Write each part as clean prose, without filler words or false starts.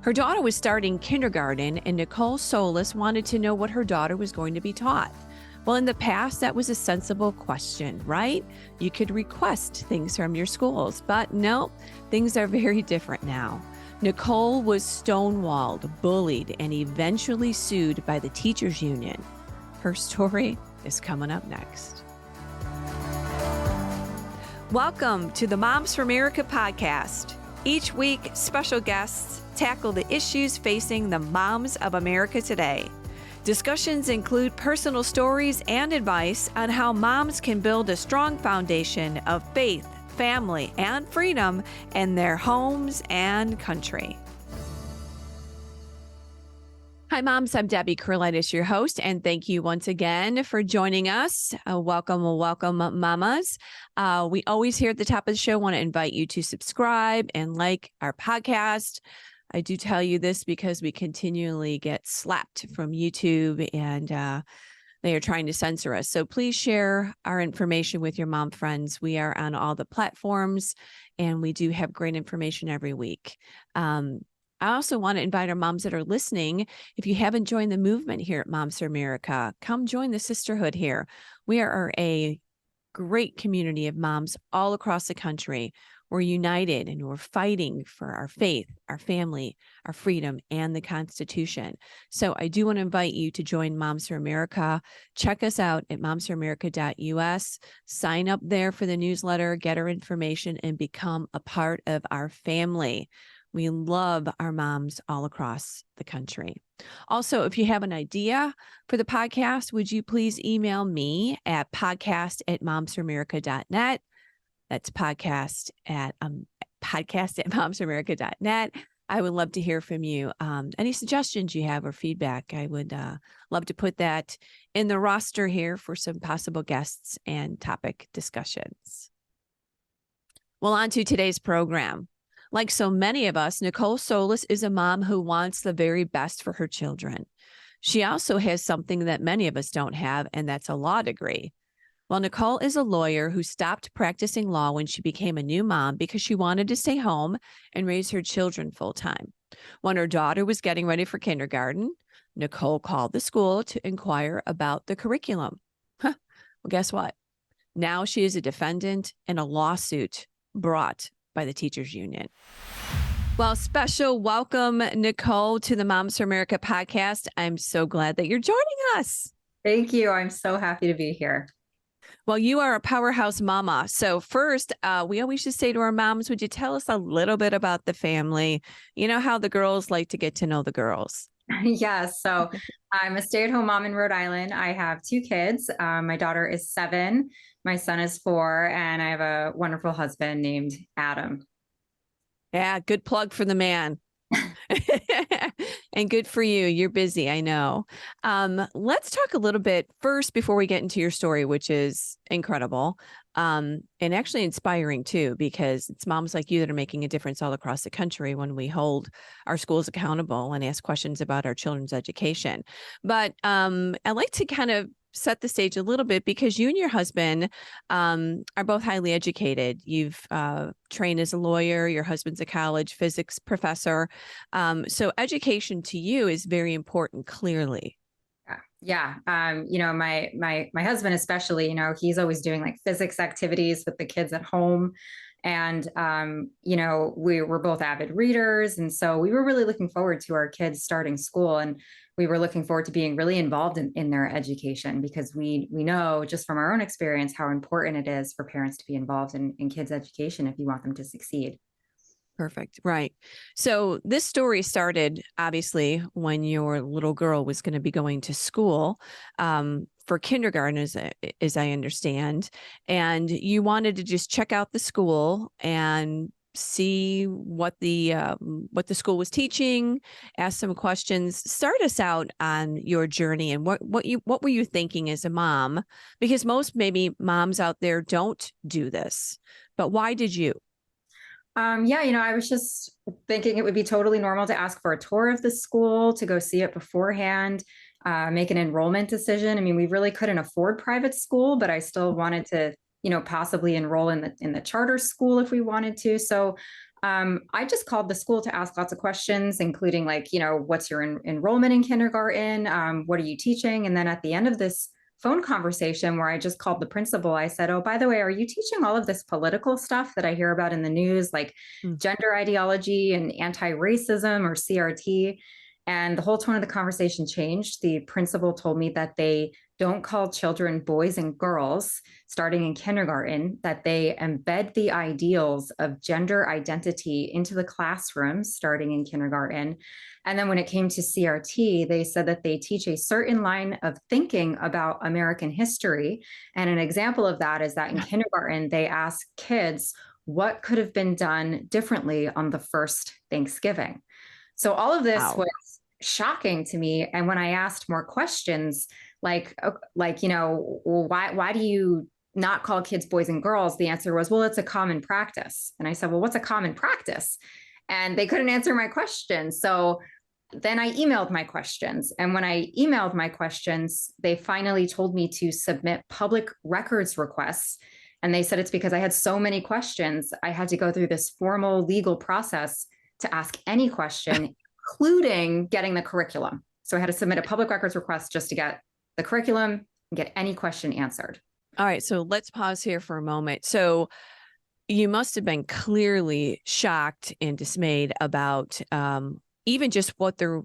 Her daughter was starting kindergarten, and Nicole Solas wanted to know what her daughter was going to be taught. Well, in the past, that was a sensible question, right? You could request things from your schools, but no, things are very different now. Nicole was stonewalled, bullied, and eventually sued by the teachers union. Her story is coming up next. Welcome to the Moms for America podcast. Each week, special guests tackle the issues facing the moms of America today. Discussions include personal stories and advice on how moms can build a strong foundation of faith, family, and freedom in their homes and country. Hi, moms. I'm Debbie Curlitis, your host, and thank you once again for joining us. Welcome, mamas. We always here at the top of the show want to invite you to subscribe and like our podcast. I do tell you this because we continually get slapped from YouTube and they are trying to censor us. So please share our information with your mom friends. We are on all the platforms and we do have great information every week. I also want to invite our moms that are listening. If you haven't joined the movement here at Moms for America, come join the sisterhood here. We are a great community of moms all across the country. We're united and we're fighting for our faith, our family, our freedom, and the Constitution. So I do want to invite you to join Moms for America. Check us out at momsforamerica.us. Sign up there for the newsletter, get our information, and become a part of our family. We love our moms all across the country. Also, if you have an idea for the podcast, would you please email me at podcast@momsforamerica.net. That's podcast at momsforamerica.net. I would love to hear from you. Any suggestions you have or feedback, I would love to put that in the roster here for some possible guests and topic discussions. Well, on to today's program. Like so many of us, Nicole Solas is a mom who wants the very best for her children. She also has something that many of us don't have, and that's a law degree. Well, Nicole is a lawyer who stopped practicing law when she became a new mom because she wanted to stay home and raise her children full time. When her daughter was getting ready for kindergarten, Nicole called the school to inquire about the curriculum. Well, guess what? Now she is a defendant in a lawsuit brought by the teachers union. Well, special welcome, Nicole, to the Moms for America podcast. I'm so glad that you're joining us. Thank you. I'm so happy to be here. Well, you are a powerhouse mama. So first, we always just say to our moms, would you tell us a little bit about the family? You know how the girls like to get to know the girls. Yes. So I'm a stay-at-home mom in Rhode Island. I have two kids. My daughter is 7. My son is 4. And I have a wonderful husband named Adam. Yeah, good plug for the man. And good for you. You're busy, I know. Let's talk a little bit first before we get into your story, which is incredible and actually inspiring too, because it's moms like you that are making a difference all across the country when we hold our schools accountable and ask questions about our children's education. But I like to kind of set the stage a little bit because you and your husband are both highly educated. You've trained as a lawyer. Your husband's a college physics professor. So education to you is very important, clearly. Yeah. My husband, especially, he's always doing like physics activities with the kids at home. And, we were both avid readers. And so we were really looking forward to our kids starting school. And we were looking forward to being really involved in their education because we know just from our own experience how important it is for parents to be involved in kids' education if you want them to succeed. Perfect. Right. So this story started obviously when your little girl was going to be going to school for kindergarten, as I understand, and you wanted to just check out the school and see what the school was teaching, ask some questions. Start us out on your journey and what were you thinking as a mom? Because most maybe moms out there don't do this, but why did you? I was just thinking it would be totally normal to ask for a tour of the school, to go see it beforehand, make an enrollment decision. I mean, we really couldn't afford private school, but I still wanted to, possibly enroll in the charter school if we wanted to. So I just called the school to ask lots of questions, including like, what's your enrollment in kindergarten? What are you teaching? And then at the end of this phone conversation where I just called the principal, I said, oh, by the way, are you teaching all of this political stuff that I hear about in the news, like gender ideology and anti-racism or CRT? And the whole tone of the conversation changed. The principal told me that they don't call children boys and girls starting in kindergarten, that they embed the ideals of gender identity into the classroom starting in kindergarten. And then when it came to CRT, they said that they teach a certain line of thinking about American history. And an example of that is that in kindergarten, they ask kids what could have been done differently on the first Thanksgiving. So all of this was shocking to me. And when I asked more questions, like, well, why do you not call kids boys and girls? The answer was, well, it's a common practice. And I said, well, what's a common practice? And they couldn't answer my question. So then I emailed my questions. And when I emailed my questions, they finally told me to submit public records requests. And they said it's because I had so many questions, I had to go through this formal legal process to ask any question, including getting the curriculum. So I had to submit a public records request just to get the curriculum and get any question answered. All right. So let's pause here for a moment. So you must have been clearly shocked and dismayed about even just what they're,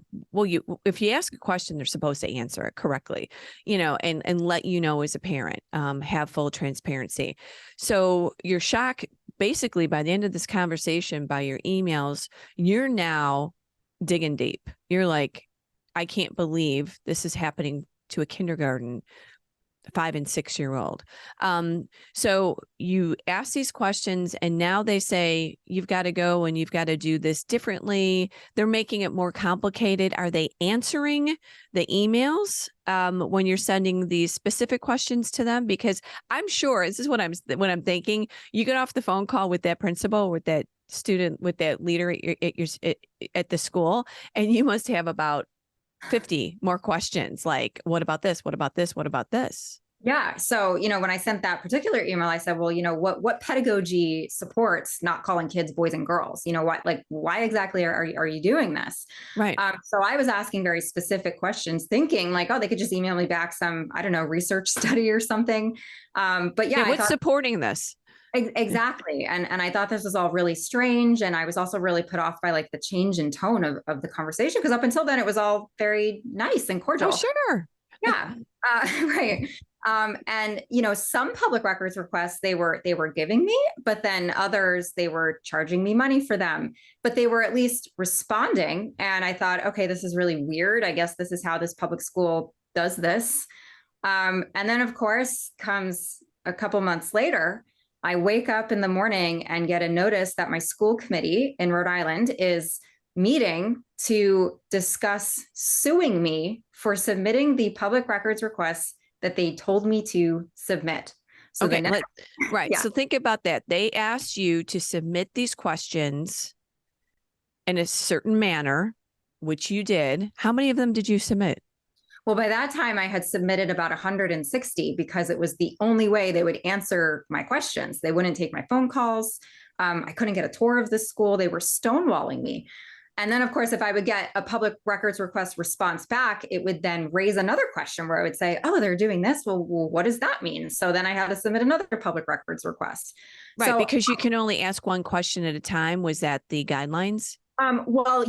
if you ask a question, they're supposed to answer it correctly, and let you know as a parent, have full transparency. So you're shocked basically by the end of this conversation, by your emails, you're now digging deep. You're like, I can't believe this is happening to a kindergarten 5 and 6 year old. So you ask these questions and now they say, you've got to go and you've got to do this differently. They're making it more complicated. Are they answering the emails when you're sending these specific questions to them? Because I'm sure this is what I'm thinking. You get off the phone call with that principal, with that student, with that leader at the school, and you must have about 50 more questions like, what about this? What about this? What about this? Yeah. So, when I sent that particular email, I said, well, what pedagogy supports not calling kids boys and girls? Why exactly are you doing this? Right. So I was asking very specific questions, thinking like, oh, they could just email me back some, I don't know, research study or something. But yeah, what's supporting this? Exactly. And I thought this was all really strange. And I was also really put off by like the change in tone of the conversation, because up until then it was all very nice and cordial. Oh, sure. Yeah. Right. And some public records requests they were giving me, but then others, they were charging me money for them, but they were at least responding. And I thought, okay, this is really weird. I guess this is how this public school does this. And then of course comes a couple months later, I wake up in the morning and get a notice that my school committee in Rhode Island is meeting to discuss suing me for submitting the public records requests that they told me to submit. So okay, right. Yeah. So think about that. They asked you to submit these questions in a certain manner, which you did. How many of them did you submit? Well, by that time, I had submitted about 160 because it was the only way they would answer my questions. They wouldn't take my phone calls. I couldn't get a tour of the school. They were stonewalling me. And then, of course, if I would get a public records request response back, it would then raise another question where I would say, oh, they're doing this. Well, what does that mean? So then I had to submit another public records request. Right, so, because you can only ask one question at a time. Was that the guidelines? Well,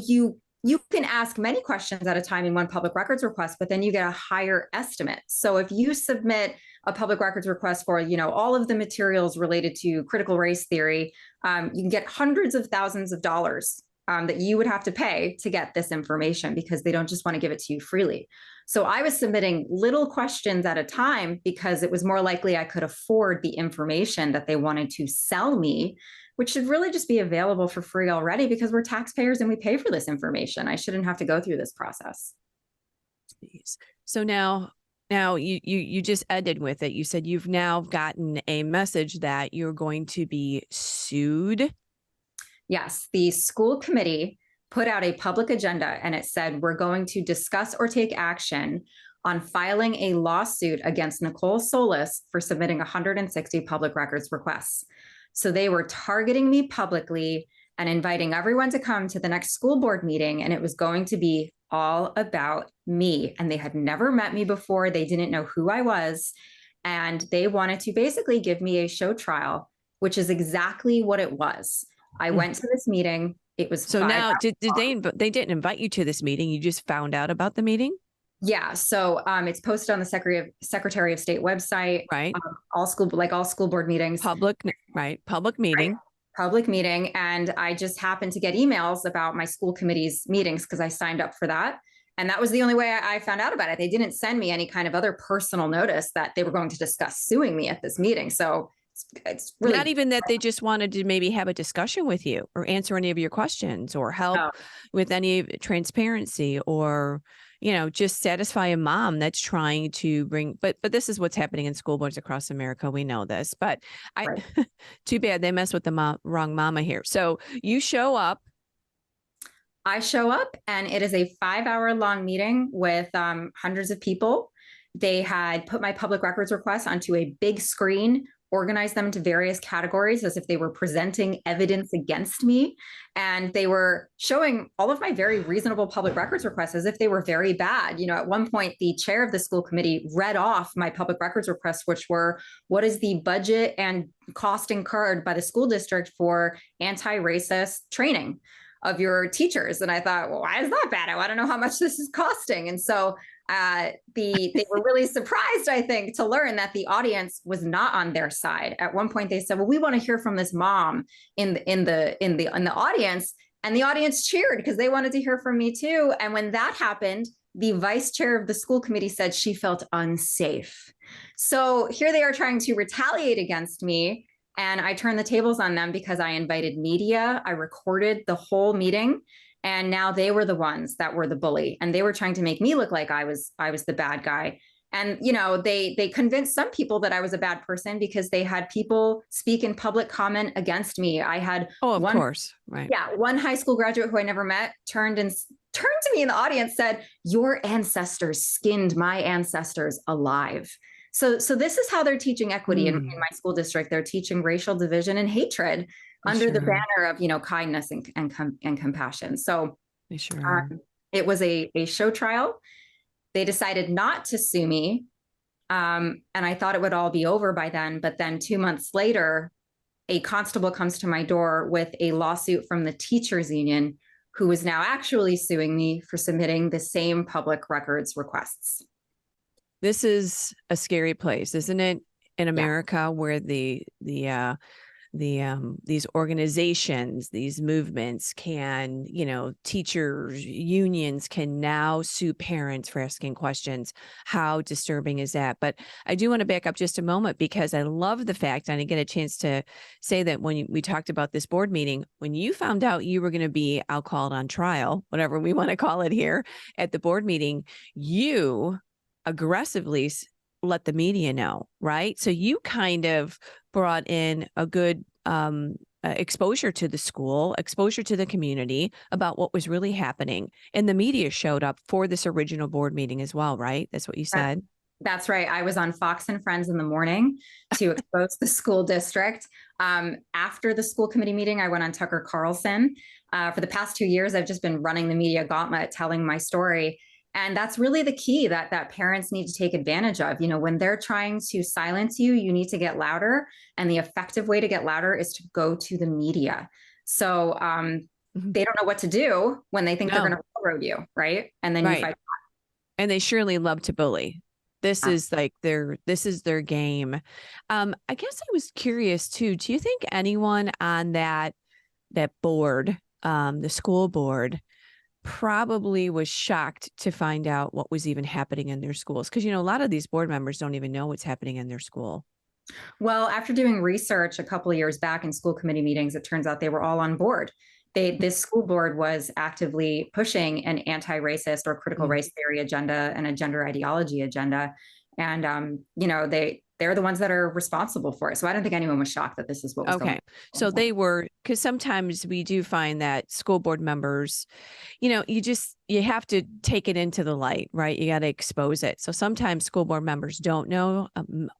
you can ask many questions at a time in one public records request, but then you get a higher estimate. So if you submit a public records request for, all of the materials related to critical race theory, you can get hundreds of thousands of dollars that you would have to pay to get this information, because they don't just want to give it to you freely. So I was submitting little questions at a time because it was more likely I could afford the information that they wanted to sell me, which should really just be available for free already, because we're taxpayers and we pay for this information. I shouldn't have to go through this process. So now you just ended with it. You said you've now gotten a message that you're going to be sued. Yes, the school committee put out a public agenda and it said, we're going to discuss or take action on filing a lawsuit against Nicole Solas for submitting 160 public records requests. So they were targeting me publicly. and inviting everyone to come to the next school board meeting. And it was going to be all about me. And they had never met me before. They didn't know who I was. And they wanted to basically give me a show trial, which is exactly what it was. I went to this meeting. It was So 5 now, hours they didn't invite you to this meeting? You just found out about the meeting? Yeah. So it's posted on the Secretary of State website. Right. All school board meetings. Right. Public meeting. Right. Public meeting. And I just happened to get emails about my school committee's meetings because I signed up for that. And that was the only way I found out about it. They didn't send me any kind of other personal notice that they were going to discuss suing me at this meeting. So it's really not even that they just wanted to maybe have a discussion with you or answer any of your questions or help with any transparency or, just satisfy a mom that's trying to bring, but this is what's happening in school boards across America. We know this, but Right. too bad they mess with the wrong mama here. So you show up. I show up and it is a 5 hour long meeting with hundreds of people. They had put my public records requests onto a big screen, organized them into various categories as if they were presenting evidence against me. And they were showing all of my very reasonable public records requests as if they were very bad. At one point, the chair of the school committee read off my public records requests, which were, what is the budget and cost incurred by the school district for anti-racist training of your teachers? And I thought, well, why is that bad? I want to know how much this is costing. And so they were really surprised, I think, to learn that the audience was not on their side. At one point, they said, "Well, we want to hear from this mom in the audience," and the audience cheered because they wanted to hear from me too. And when that happened, the vice chair of the school committee said she felt unsafe. So here they are trying to retaliate against me. And I turned the tables on them because I invited media. I recorded the whole meeting. And now they were the ones that were the bully. And they were trying to make me look like I was the bad guy. And, they convinced some people that I was a bad person because they had people speak in public comment against me. I had of course. Right. Yeah. One high school graduate who I never met turned to me in the audience, said, "Your ancestors skinned my ancestors alive." So this is how they're teaching equity in my school district. They're teaching racial division and hatred under the banner of, kindness and compassion. So it was a show trial. They decided not to sue me. And I thought it would all be over by then. But then 2 months later, a constable comes to my door with a lawsuit from the teachers union, who is now actually suing me for submitting the same public records requests. This is a scary place, isn't it? In America, where these organizations, these movements can, teachers, unions can now sue parents for asking questions. How disturbing is that? But I do want to back up just a moment because I love the fact, and I get a chance to say that when we talked about this board meeting, when you found out you were going to be, I'll call it on trial, whatever we want to call it here at the board meeting, you aggressively let the media know, right? So you kind of brought in a good exposure to the school, exposure to the community about what was really happening. And the media showed up for this original board meeting as well, right? That's what you said. That's right. I was on Fox and Friends in the morning to expose the school district. After the school committee meeting, I went on Tucker Carlson. For the past 2 years, I've just been running the media gauntlet, telling my story. And that's really the key that parents need to take advantage of. When they're trying to silence you, you need to get louder. And the effective way to get louder is to go to the media. So they don't know what to do when they think they're going to railroad you, right? And then you fight. And they surely love to bully. This is their game. I guess I was curious too. Do you think anyone on that board, the school board, probably was shocked to find out what was even happening in their schools? Because, a lot of these board members don't even know what's happening in their school. Well, after doing research a couple of years back in school committee meetings, it turns out they were all on board. This school board was actively pushing an anti-racist or critical race theory agenda and a gender ideology agenda. And, they they're the ones that are responsible for it. So I don't think anyone was shocked that this is what was going on. So they were, because sometimes we do find that school board members, you have to take it into the light, right? You got to expose it. So sometimes school board members don't know.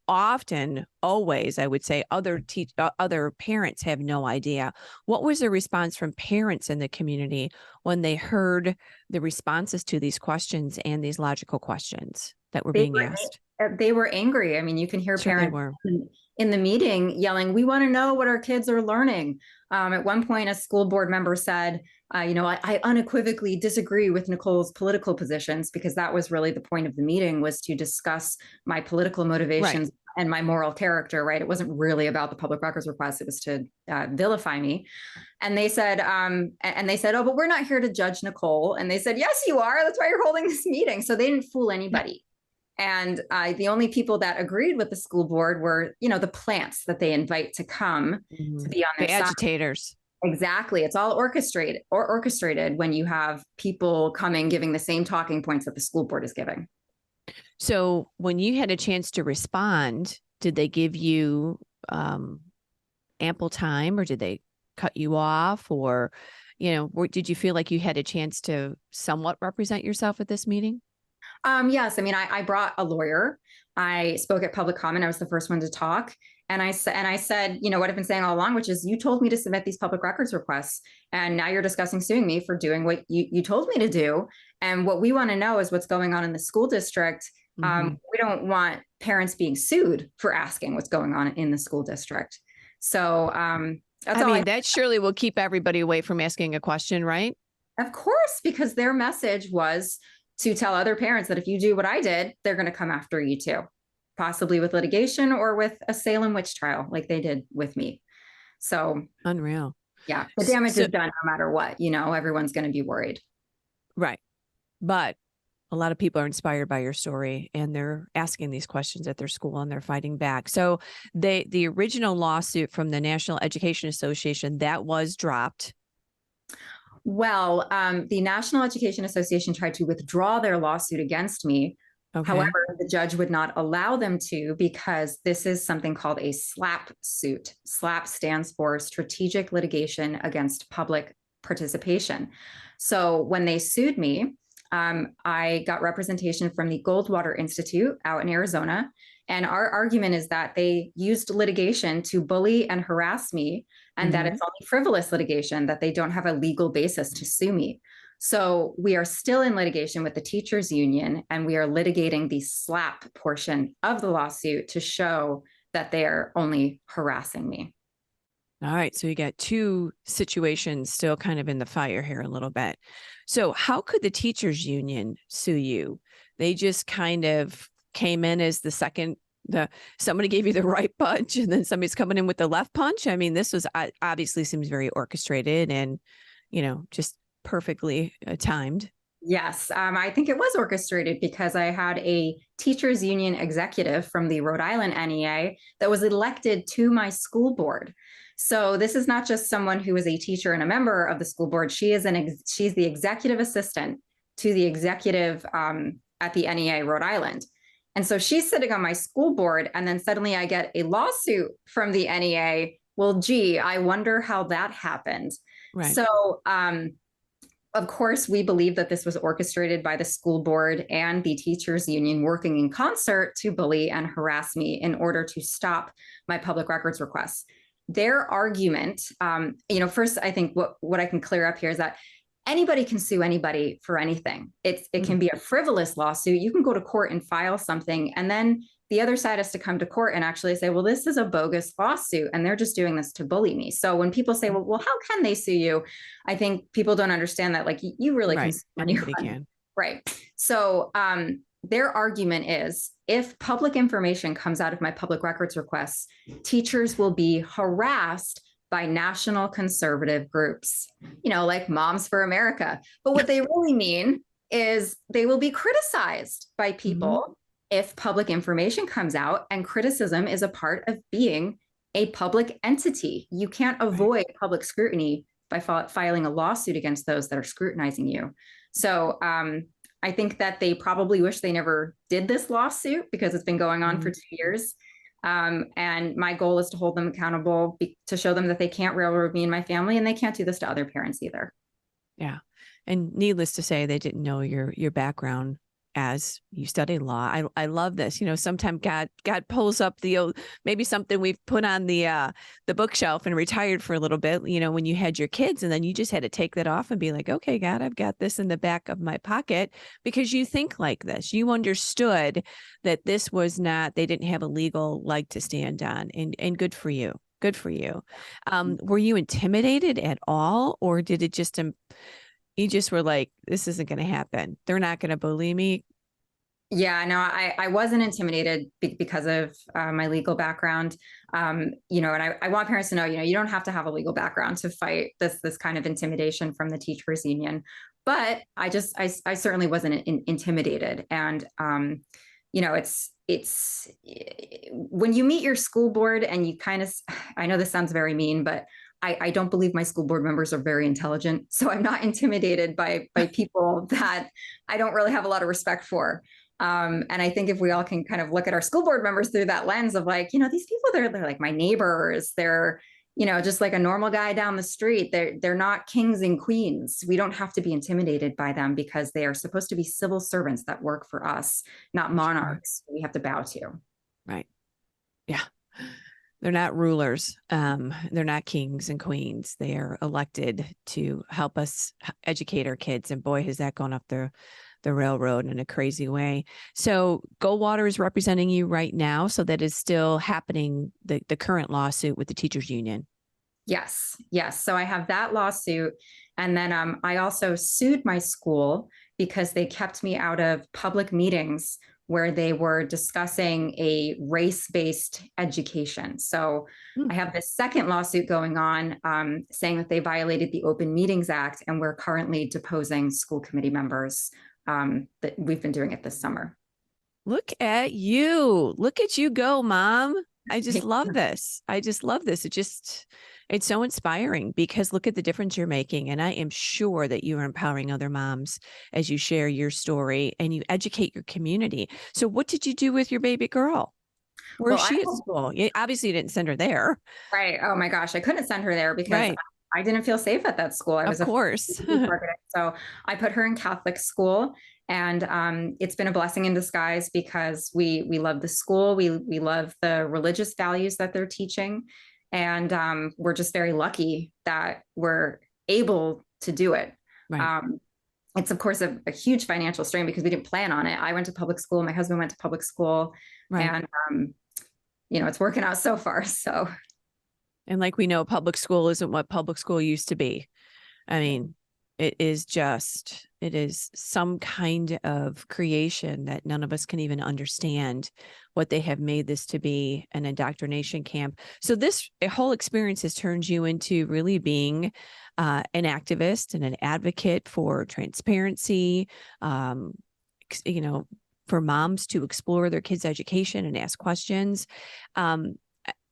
Often, always, I would say, other parents have no idea. What was the response from parents in the community when they heard the responses to these questions and these logical questions that were being asked? They were angry. I mean, you can hear parents in the meeting yelling, "We want to know what our kids are learning." At one point, a school board member said, I unequivocally disagree with Nicole's political positions, because that was really the point of the meeting, was to discuss my political motivations and my moral character, right? It wasn't really about the public records request. It was to vilify me. And they said, "Oh, but we're not here to judge Nicole." And they said, "Yes, you are. That's why you're holding this meeting." So they didn't fool anybody. And the only people that agreed with the school board were, the plants that they invite to come to be on their side. Agitators. Exactly. It's all orchestrated when you have people coming giving the same talking points that the school board is giving. So when you had a chance to respond, did they give you ample time, or did they cut you off, or, did you feel like you had a chance to somewhat represent yourself at this meeting? Yes. I mean, I brought a lawyer. I spoke at public comment. I was the first one to talk. And I said, what I've been saying all along, which is, you told me to submit these public records requests, and now you're discussing suing me for doing what you told me to do. And what we want to know is what's going on in the school district. We don't want parents being sued for asking what's going on in the school district. So that surely will keep everybody away from asking a question, right? Of course, because their message was to tell other parents that if you do what I did, they're going to come after you too, possibly with litigation or with a Salem witch trial, like they did with me. So unreal. Yeah. The damage is done no matter what, everyone's going to be worried. Right. But a lot of people are inspired by your story, and they're asking these questions at their school, and they're fighting back. So the original lawsuit from the National Education Association, that was dropped. Well, the National Education Association tried to withdraw their lawsuit against me. Okay. However, the judge would not allow them to, because this is something called a SLAP suit. SLAP stands for Strategic Litigation Against Public Participation. So when they sued me, I got representation from the Goldwater Institute out in Arizona. And our argument is that they used litigation to bully and harass me, and that it's only frivolous litigation, that they don't have a legal basis to sue me. So we are still in litigation with the teachers union, and we are litigating the SLAP portion of the lawsuit to show that they are only harassing me. All right. So you got two situations still kind of in the fire here a little bit. So how could the teachers union sue you? They just kind of came in as somebody gave you the right punch, and then somebody's coming in with the left punch. I mean, this was obviously seems very orchestrated and, just perfectly timed. Yes, I think it was orchestrated, because I had a teachers union executive from the Rhode Island NEA that was elected to my school board. So this is not just someone who is a teacher and a member of the school board. She's the executive assistant to the executive at the NEA Rhode Island. And so she's sitting on my school board, and then suddenly I get a lawsuit from the NEA. Well, gee, I wonder how that happened. Right. So, of course, we believe that this was orchestrated by the school board and the teachers union working in concert to bully and harass me in order to stop my public records requests. Their argument, first, I think what I can clear up here is that anybody can sue anybody for anything. It can be a frivolous lawsuit. You can go to court and file something, and then the other side has to come to court and actually say, well, this is a bogus lawsuit, and they're just doing this to bully me. So when people say, well, how can they sue you? I think people don't understand that, like, you really can sue anyone. Anybody can. Right. So their argument is, if public information comes out of my public records requests, teachers will be harassed by national conservative groups, like Moms for America. But what they really mean is they will be criticized by people if public information comes out, and criticism is a part of being a public entity. You can't avoid public scrutiny by filing a lawsuit against those that are scrutinizing you. So I think that they probably wish they never did this lawsuit, because it's been going on for 2 years. And my goal is to hold them accountable, to show them that they can't railroad me and my family, and they can't do this to other parents either. Yeah. And needless to say, they didn't know your background as you studied law. I love this. Sometimes God pulls up maybe something we've put on the bookshelf and retired for a little bit, when you had your kids, and then you just had to take that off and be like, okay, God, I've got this in the back of my pocket, because you think like this. You understood that this was not, they didn't have a legal leg to stand on, and good for you. Good for you. Were you intimidated at all, or did it just you just were like, this isn't going to happen? They're not going to bully me. Yeah, no, I wasn't intimidated because of my legal background. And I want parents to know, you don't have to have a legal background to fight this kind of intimidation from the teachers union. But I certainly wasn't intimidated. And, it's when you meet your school board and you kind of, I know this sounds very mean, but I don't believe my school board members are very intelligent. So I'm not intimidated by people that I don't really have a lot of respect for. And I think if we all can kind of look at our school board members through that lens of like, these people, they're like my neighbors, they're, just like a normal guy down the street. They're not kings and queens. We don't have to be intimidated by them, because they are supposed to be civil servants that work for us, not monarchs we have to bow to. Right. Yeah. They're not rulers. They're not kings and queens. They are elected to help us educate our kids. And boy, has that gone up the railroad in a crazy way. So Goldwater is representing you right now. So that is still happening, the current lawsuit with the teachers union. Yes. So I have that lawsuit. And then I also sued my school because they kept me out of public meetings where they were discussing a race-based education. So I have this second lawsuit going on, saying that they violated the Open Meetings Act, and we're currently deposing school committee members. That we've been doing it this summer. Look at you. Look at you go, Mom. I just love this. It's so inspiring, because look at the difference you're making. And I am sure that you are empowering other moms as you share your story and you educate your community. So what did you do with your baby girl? Where is she at school? Obviously you didn't send her there. Right. Oh my gosh. I couldn't send her there because I didn't feel safe at that school. I was, of course. So I put her in Catholic school, and it's been a blessing in disguise, because we love the school. We love the religious values that they're teaching. And we're just very lucky that we're able to do it. Right. It's of course a huge financial strain because we didn't plan on it. I went to public school. My husband went to public school, and it's working out so far. So. And like we know, public school isn't what public school used to be. I mean, it is some kind of creation that none of us can even understand what they have made this to be, an indoctrination camp. So a whole experience has turned you into really being an activist and an advocate for transparency, for moms to explore their kids' education and ask questions.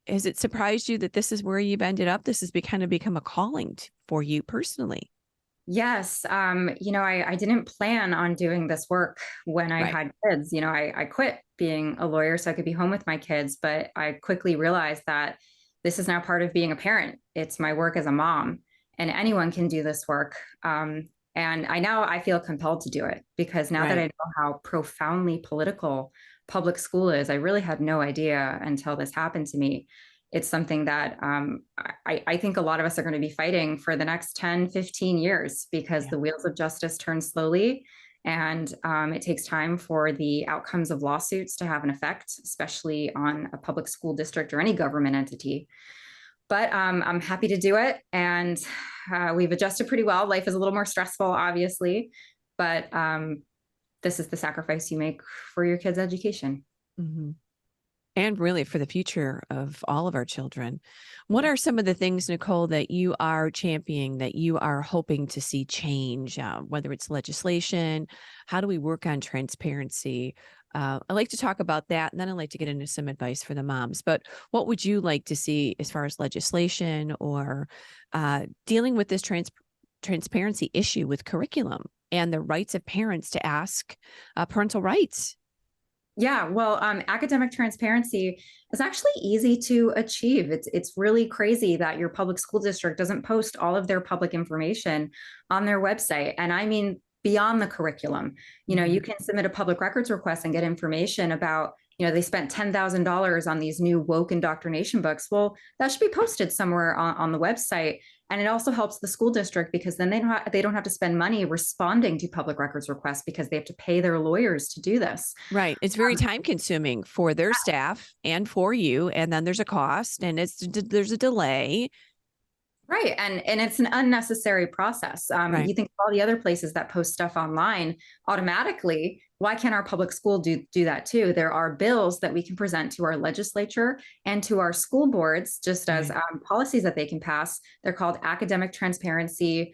Has it surprised you that this is where you've ended up? This has kind of become a calling for you personally. Yes. I didn't plan on doing this work when I had kids. I quit being a lawyer so I could be home with my kids, but I quickly realized that this is now part of being a parent. It's my work as a mom, and anyone can do this work. And I feel compelled to do it, because now that I know how profoundly political public school is, I really had no idea until this happened to me. It's something that I think a lot of us are going to be fighting for the next 10, 15 years, because the wheels of justice turn slowly. And it takes time for the outcomes of lawsuits to have an effect, especially on a public school district or any government entity. But I'm happy to do it. And we've adjusted pretty well. Life is a little more stressful, obviously, but this is the sacrifice you make for your kids' education. Mm-hmm. And really for the future of all of our children. What are some of the things, Nicole, that you are championing, that you are hoping to see change, whether it's legislation? How do we work on transparency? I like to talk about that, and then I'd like to get into some advice for the moms. But what would you like to see as far as legislation or dealing with this transparency issue with curriculum and the rights of parents to ask parental rights? Yeah, well, academic transparency is actually easy to achieve. It's really crazy that your public school district doesn't post all of their public information on their website. And I mean, beyond the curriculum, you can submit a public records request and get information about, they spent $10,000 on these new woke indoctrination books. Well, that should be posted somewhere on the website. And it also helps the school district because then they don't have to spend money responding to public records requests because they have to pay their lawyers to do this. Right. It's very time consuming for their staff and for you. And then there's a cost and there's a delay. Right. And it's an unnecessary process. Right. You think of all the other places that post stuff online automatically. Why can't our public school do that too? There are bills that we can present to our legislature and to our school boards, just as policies that they can pass. They're called academic transparency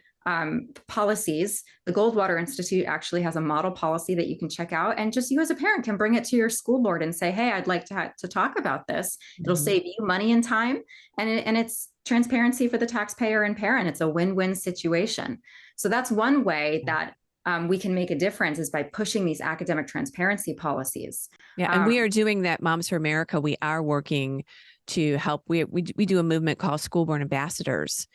policies. The Goldwater Institute actually has a model policy that you can check out, and just you as a parent can bring it to your school board and say, hey, I'd like to talk about this. It'll save you money and time, and it's transparency for the taxpayer and parent. It's a win-win situation. So that's one way that we can make a difference, is by pushing these academic transparency policies. Yeah, and we are doing that. Moms for America, we are working to help. We do a movement called School Board Ambassadors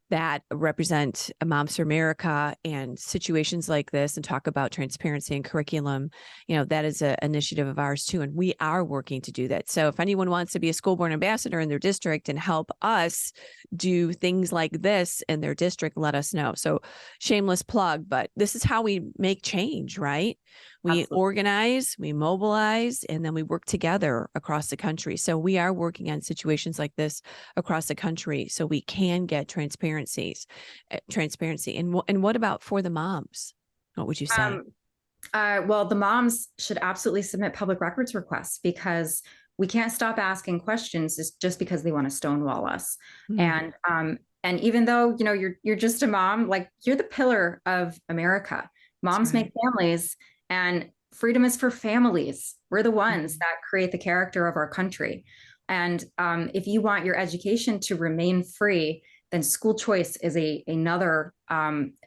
that represent Moms for America and situations like this and talk about transparency and curriculum. That is an initiative of ours too. And we are working to do that. So if anyone wants to be a school board ambassador in their district and help us do things like this in their district, let us know. So shameless plug, but this is how we make change, right? We Absolutely. organize, we mobilize, and then we work together across the country. So we are working on situations like this across the country so we can get transparency. And what about for the moms? What would you say? Well, the moms should absolutely submit public records requests, because we can't stop asking questions just because they want to stonewall us. Mm. And even though, you're just a mom, like, you're the pillar of America. Moms make families, and freedom is for families. We're the ones that create the character of our country. And if you want your education to remain free, then school choice is another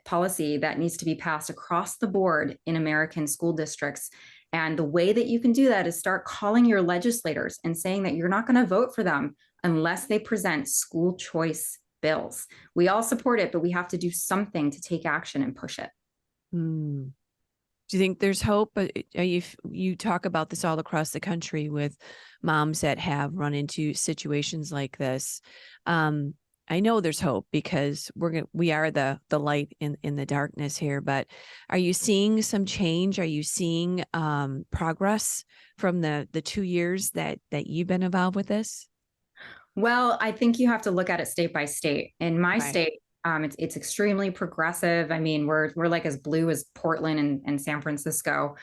policy that needs to be passed across the board in American school districts. And the way that you can do that is start calling your legislators and saying that you're not going to vote for them unless they present school choice bills. We all support it, but we have to do something to take action and push it. Mm. Do you think there's hope? You talk about this all across the country with moms that have run into situations like this. I know there's hope because we are the light in the darkness here. But are you seeing some change? Are you seeing progress from the 2 years that you've been involved with this? Well, I think you have to look at it state by state. In my state, it's extremely progressive. I mean, we're like as blue as Portland and San Francisco.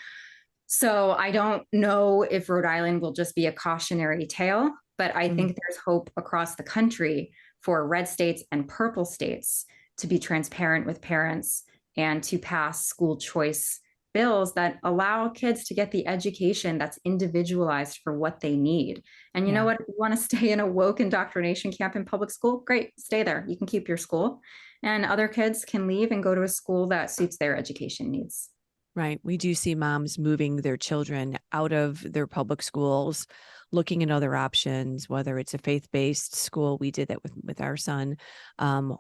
So I don't know if Rhode Island will just be a cautionary tale, but I think there's hope across the country for red states and purple states to be transparent with parents and to pass school choice bills that allow kids to get the education that's individualized for what they need. And you know what? If you want to stay in a woke indoctrination camp in public school, great, stay there. You can keep your school. And other kids can leave and go to a school that suits their education needs. Right. We do see moms moving their children out of their public schools, looking at other options, whether it's a faith-based school. We did that with our son,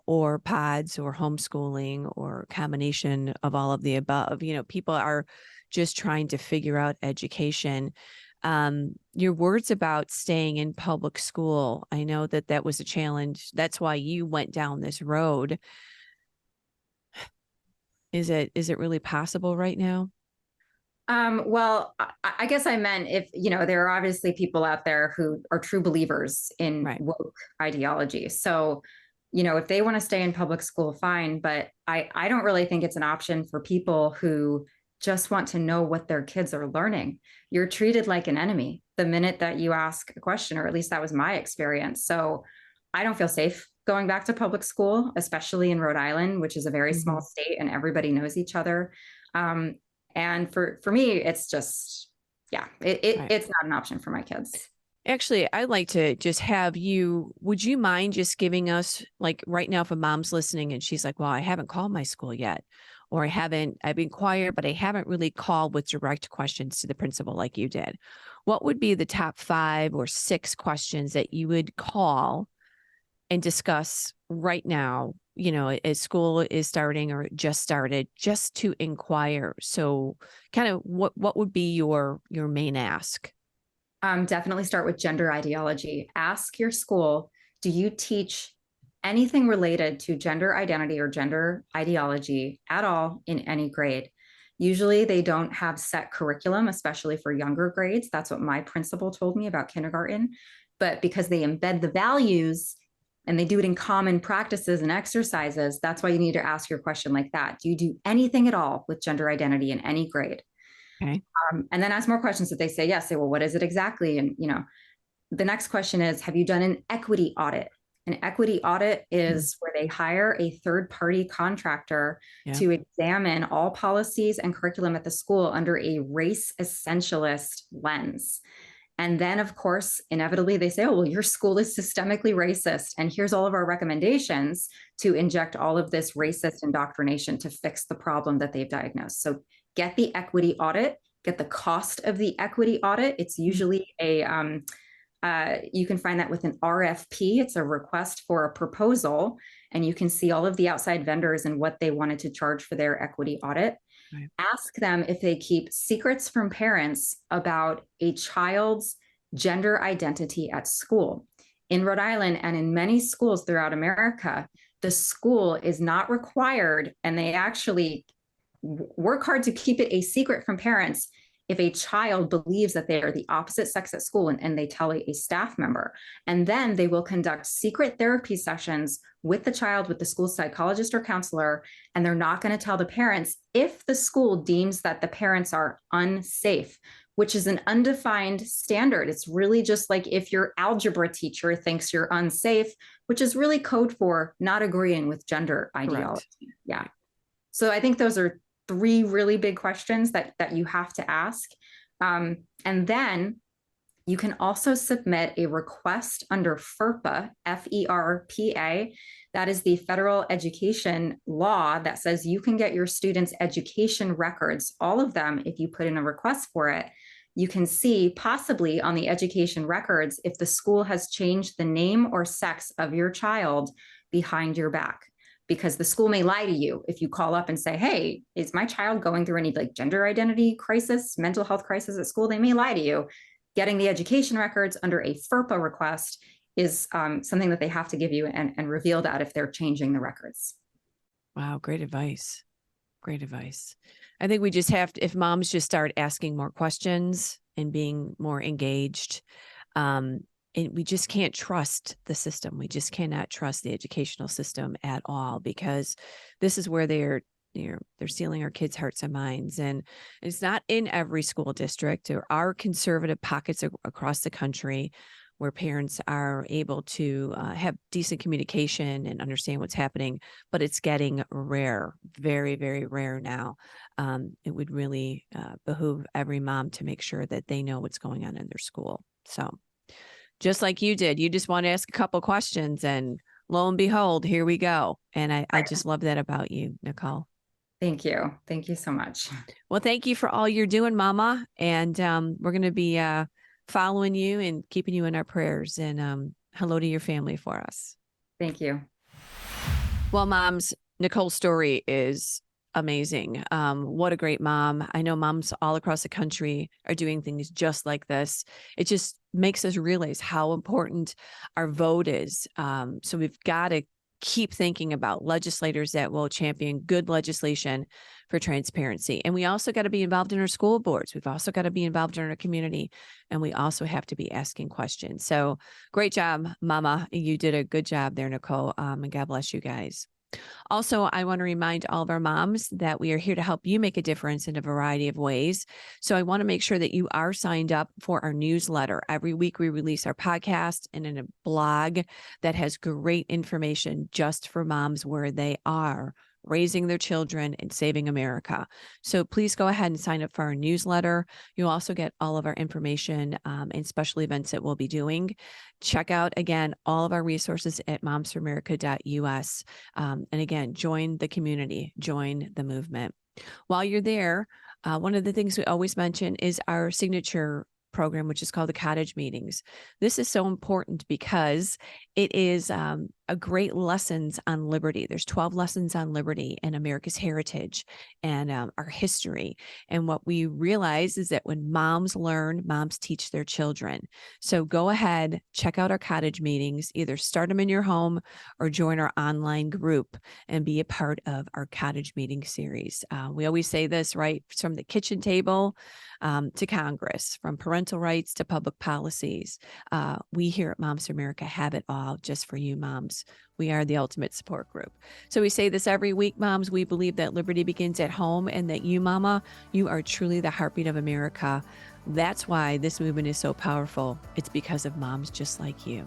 or pods or homeschooling or a combination of all of the above. People are just trying to figure out education. Your words about staying in public school, I know that was a challenge. That's why you went down this road. Is it really possible right now? Well, I guess I meant, if, there are obviously people out there who are true believers in woke ideology. So, if they want to stay in public school, fine. But I don't really think it's an option for people who just want to know what their kids are learning. You're treated like an enemy the minute that you ask a question, or at least that was my experience. So I don't feel safe going back to public school, especially in Rhode Island, which is a very small state and everybody knows each other. And for me, it's just, it's not an option for my kids. Actually, I'd like to just have you, would you mind just giving us, like right now, if a mom's listening and she's like, well, I haven't called my school yet, or I've inquired, but I haven't really called with direct questions to the principal like you did. What would be the top 5 or 6 questions that you would call and discuss right now, as school is starting or just started, just to inquire? So kind of what would be your main ask? Definitely start with gender ideology. Ask your school, do you teach anything related to gender identity or gender ideology at all in any grade? Usually they don't have set curriculum, especially for younger grades. That's what my principal told me about kindergarten. But because they embed the values and they do it in common practices and exercises, that's why you need to ask your question like that. Do you do anything at all with gender identity in any grade? Okay. And then ask more questions. If they say yes, say, well, what is it exactly? And, the next question is, have you done an equity audit? An equity audit is where they hire a third-party contractor to examine all policies and curriculum at the school under a race essentialist lens. And then, of course, inevitably they say, oh, well, your school is systemically racist. And here's all of our recommendations to inject all of this racist indoctrination to fix the problem that they've diagnosed. So get the equity audit, get the cost of the equity audit. It's usually you can find that with an RFP. It's a request for a proposal, and you can see all of the outside vendors and what they wanted to charge for their equity audit. Right. Ask them if they keep secrets from parents about a child's gender identity at school. In Rhode Island and in many schools throughout America, the school is not required, and they actually work hard to keep it a secret from parents if a child believes that they are the opposite sex at school and they tell a staff member. And then they will conduct secret therapy sessions with the child, with the school psychologist or counselor, and they're not going to tell the parents if the school deems that the parents are unsafe, which is an undefined standard. It's really just like if your algebra teacher thinks you're unsafe, which is really code for not agreeing with gender ideology. Right. Yeah. So I think those are 3 really big questions that you have to ask. And then you can also submit a request under FERPA, FERPA. That is the federal education law that says you can get your students' education records, all of them, if you put in a request for it. You can see possibly on the education records if the school has changed the name or sex of your child behind your back. Because the school may lie to you if you call up and say, hey, is my child going through any gender identity crisis, mental health crisis at school? They may lie to you. Getting the education records under a FERPA request is something that they have to give you and reveal that if they're changing the records. Wow, great advice. Great advice. I think we just have to, if moms just start asking more questions and being more engaged, and we just can't trust the system. We just cannot trust the educational system at all, because this is where they're stealing our kids' hearts and minds. And it's not in every school district. There are conservative pockets across the country where parents are able to have decent communication and understand what's happening, but it's getting rare, very, very rare now. It would really behoove every mom to make sure that they know what's going on in their school. So just like you did, you just want to ask a couple questions, and lo and behold, here we go. And I just love that about you, Nicole. Thank you. Thank you so much. Well, thank you for all you're doing, Mama. And we're going to be following you and keeping you in our prayers. And hello to your family for us. Thank you. Well, moms, Nicole's story is amazing. What a great mom. I know moms all across the country are doing things just like this. It just makes us realize how important our vote is. So we've got to keep thinking about legislators that will champion good legislation for transparency. And we also got to be involved in our school boards. We've also got to be involved in our community, and we also have to be asking questions. So great job, Mama. You did a good job there, Nicole. And God bless you guys. Also, I want to remind all of our moms that we are here to help you make a difference in a variety of ways. So I want to make sure that you are signed up for our newsletter. Every week we release our podcast and in a blog that has great information just for moms where they are raising their children and saving America. So please go ahead and sign up for our newsletter. You'll also get all of our information and special events that we'll be doing. Check out, again, all of our resources at momsforamerica.us. And again, join the community, join the movement. While you're there, one of the things we always mention is our signature program, which is called the Cottage Meetings. This is so important because it is a great lessons on liberty. There's 12 lessons on liberty and America's heritage and our history. And what we realize is that when moms learn, moms teach their children. So go ahead, check out our Cottage Meetings, either start them in your home or join our online group and be a part of our Cottage Meeting series. We always say this, right? From the kitchen table to Congress, from parental rights to public policies. We here at Moms for America have it all just for you moms. We are the ultimate support group. So we say this every week, moms. We believe that liberty begins at home and that you, mama, you are truly the heartbeat of America. That's why this movement is so powerful. It's because of moms just like you.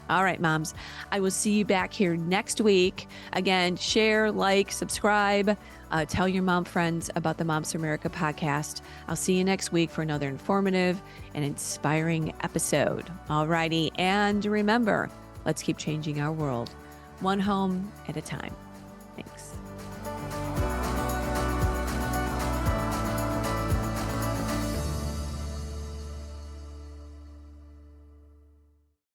All right, moms, I will see you back here next week. Again, share, like, subscribe, tell your mom friends about the Moms for America podcast. I'll see you next week for another informative and inspiring episode. All righty. And remember, let's keep changing our world one home at a time. Thanks.